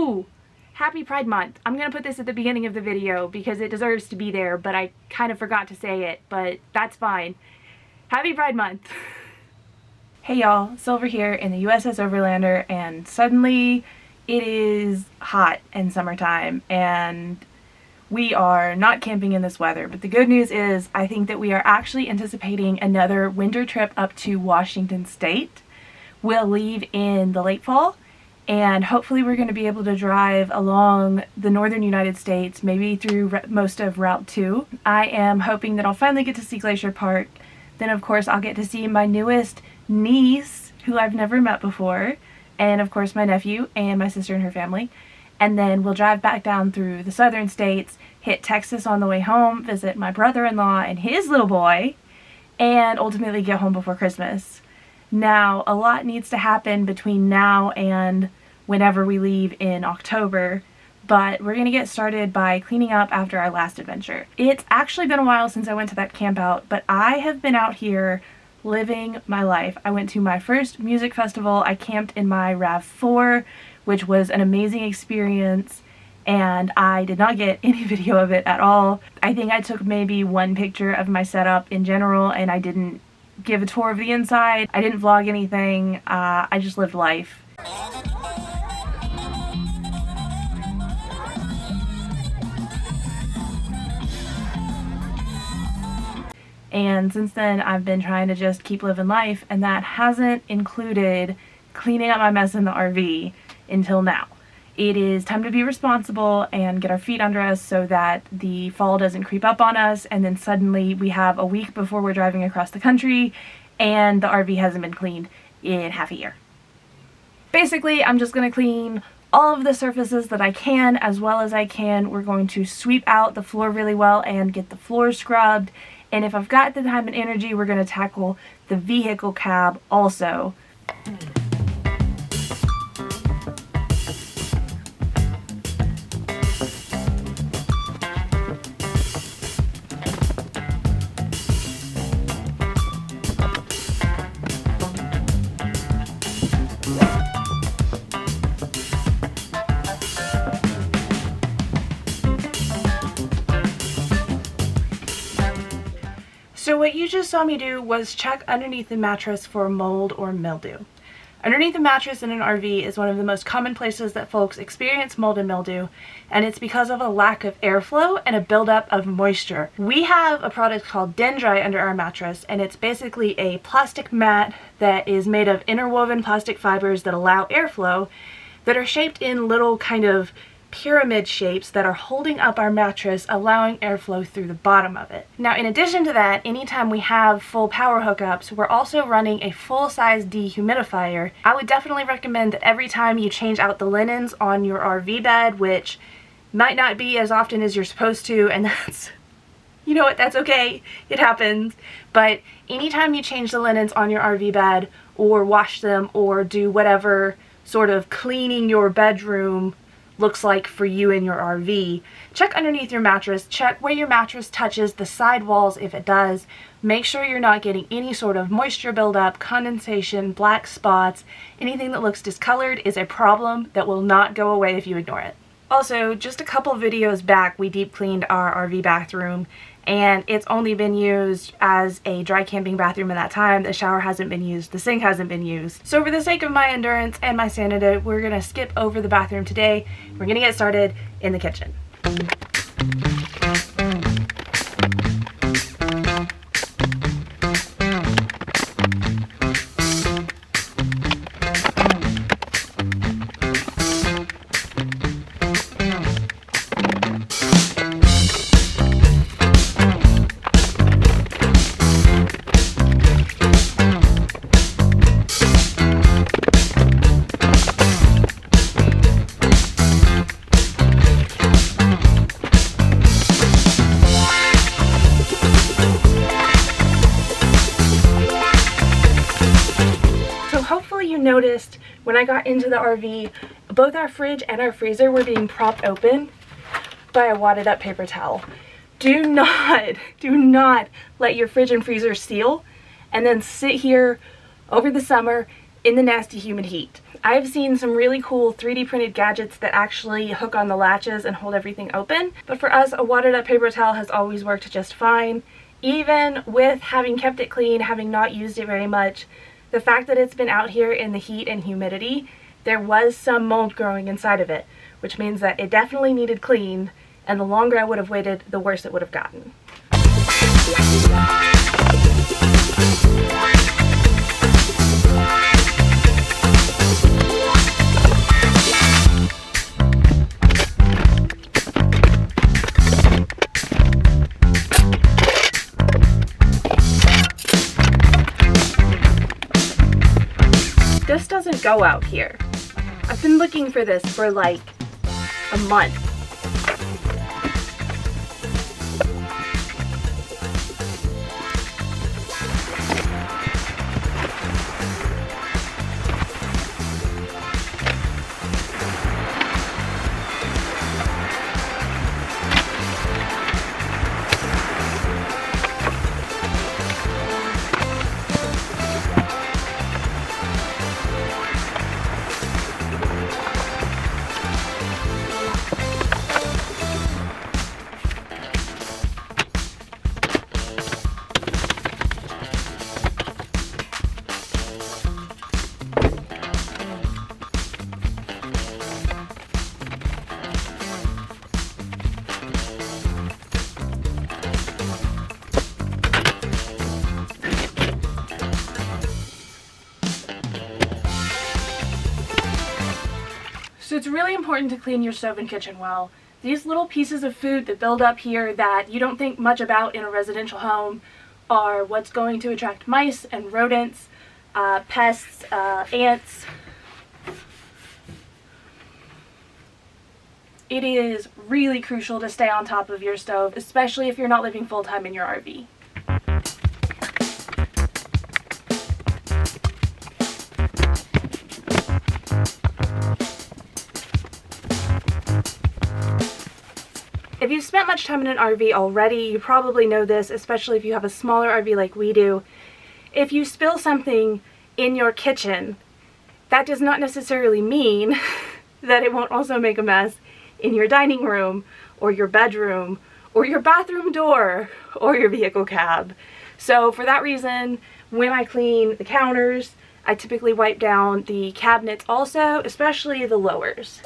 Ooh, happy Pride Month. I'm gonna put this at the beginning of the video because it deserves to be there, but I kind of forgot to say it, but that's fine. Happy Pride Month. Hey y'all, Silver here in the USS Overlander, and suddenly it is hot and summertime, and we are not camping in this weather. But the good news is I think that we are actually anticipating another winter trip up to Washington State. We'll leave in the late fall, and hopefully we're going to be able to drive along the northern United States, maybe through most of Route 2. I am hoping that I'll finally get to see Glacier Park. Then of course I'll get to see my newest niece, who I've never met before, and of course my nephew and my sister and her family. And then we'll drive back down through the southern states, hit Texas on the way home, visit my brother-in-law and his little boy, and ultimately get home before Christmas. Now, a lot needs to happen between now and whenever we leave in October, but we're going to get started by cleaning up after our last adventure. It's actually been a while since I went to that camp out, but I have been out here living my life. I went to my first music festival. I camped in my RAV4, which was an amazing experience, and I did not get any video of it at all. I think I took maybe one picture of my setup in general, and I didn't give a tour of the inside. I didn't vlog anything. I just lived life. And since then, I've been trying to just keep living life, and that hasn't included cleaning up my mess in the RV until now. It is time to be responsible and get our feet under us so that the fall doesn't creep up on us, and then suddenly we have a week before we're driving across the country and the RV hasn't been cleaned in half a year. Basically, I'm just going to clean all of the surfaces that I can as well as I can. We're going to sweep out the floor really well and get the floor scrubbed. And if I've got the time and energy, we're going to tackle the vehicle cab also. So what you just saw me do was check underneath the mattress for mold or mildew. Underneath the mattress in an RV is one of the most common places that folks experience mold and mildew, and it's because of a lack of airflow and a buildup of moisture. We have a product called Dendri under our mattress, and it's basically a plastic mat that is made of interwoven plastic fibers that allow airflow, that are shaped in little kind of pyramid shapes that are holding up our mattress, allowing airflow through the bottom of it. Now, in addition to that, anytime we have full power hookups, we're also running a full-size dehumidifier. I would definitely recommend that every time you change out the linens on your RV bed, which might not be as often as you're supposed to, and that's, you know what, that's okay, it happens, but anytime you change the linens on your RV bed or wash them or do whatever sort of cleaning your bedroom looks like for you in your RV, check underneath your mattress, check where your mattress touches the side walls if it does. Make sure you're not getting any sort of moisture buildup, condensation, black spots. Anything that looks discolored is a problem that will not go away if you ignore it. Also, just a couple videos back, we deep cleaned our RV bathroom, and it's only been used as a dry camping bathroom in that time. The shower hasn't been used, the sink hasn't been used. So for the sake of my endurance and my sanity, we're gonna skip over the bathroom today. We're gonna get started in the kitchen. Noticed when I got into the RV, both our fridge and our freezer were being propped open by a wadded up paper towel. Do not let your fridge and freezer seal and then sit here over the summer in the nasty humid heat. I've seen some really cool 3D printed gadgets that actually hook on the latches and hold everything open, but for us, a wadded up paper towel has always worked just fine. Even with having kept it clean, having not used it very much, the fact that it's been out here in the heat and humidity, there was some mold growing inside of it, which means that it definitely needed cleaned, and the longer I would have waited, the worse it would have gotten. This doesn't go out here. I've been looking for this for like a month. So it's really important to clean your stove and kitchen well. These little pieces of food that build up here that you don't think much about in a residential home are what's going to attract mice and rodents, pests, ants. It is really crucial to stay on top of your stove, especially if you're not living full-time in your RV. If you've spent much time in an RV already, you probably know this, especially if you have a smaller RV like we do. If you spill something in your kitchen, that does not necessarily mean that it won't also make a mess in your dining room, or your bedroom, or your bathroom door, or your vehicle cab. So for that reason, when I clean the counters, I typically wipe down the cabinets also, especially the lowers.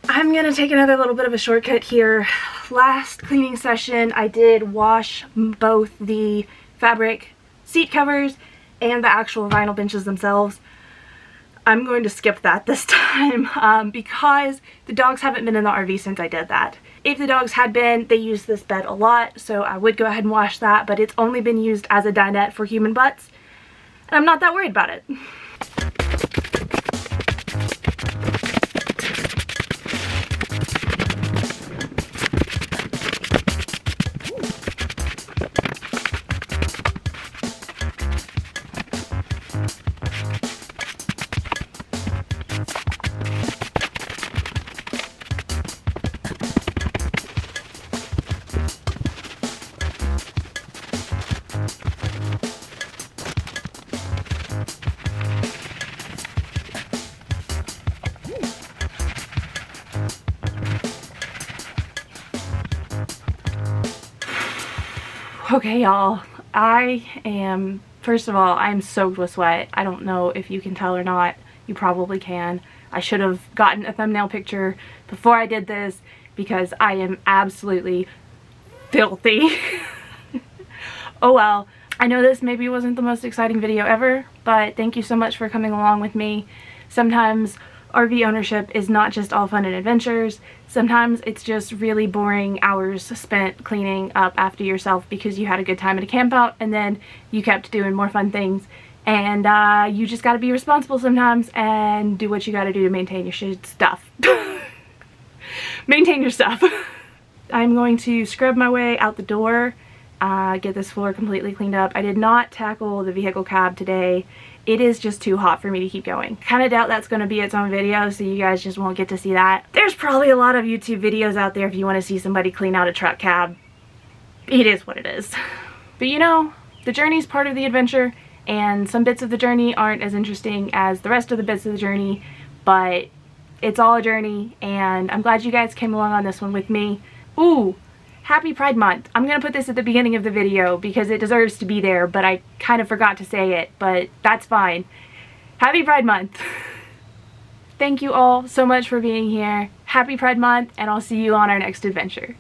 I'm gonna take another little bit of a shortcut here. Last cleaning session, I did wash both the fabric seat covers and the actual vinyl benches themselves. I'm going to skip that this time because the dogs haven't been in the RV since I did that. If the dogs had been, they use this bed a lot, so I would go ahead and wash that, but it's only been used as a dinette for human butts, and I'm not that worried about it. Okay, y'all, first of all, I'm soaked with sweat. I don't know if you can tell or not. You probably can. I should have gotten a thumbnail picture before I did this because I am absolutely filthy. Oh well. I know this maybe wasn't the most exciting video ever, but thank you so much for coming along with me. Sometimes RV ownership is not just all fun and adventures. Sometimes it's just really boring hours spent cleaning up after yourself because you had a good time at a camp out and then you kept doing more fun things. And you just gotta be responsible sometimes and do what you gotta do to maintain your stuff. Maintain your stuff. I'm going to scrub my way out the door, get this floor completely cleaned up. I did not tackle the vehicle cab today. It is just too hot for me to keep going. Kind of doubt that's going to be its own video, so you guys just won't get to see that. There's probably a lot of YouTube videos out there if you want to see somebody clean out a truck cab. It is what it is. But you know, the journey's part of the adventure, and some bits of the journey aren't as interesting as the rest of the bits of the journey, but it's all a journey, and I'm glad you guys came along on this one with me. Ooh! Happy Pride Month. I'm gonna put this at the beginning of the video because it deserves to be there, but I kind of forgot to say it, but that's fine. Happy Pride Month. Thank you all so much for being here. Happy Pride Month, and I'll see you on our next adventure.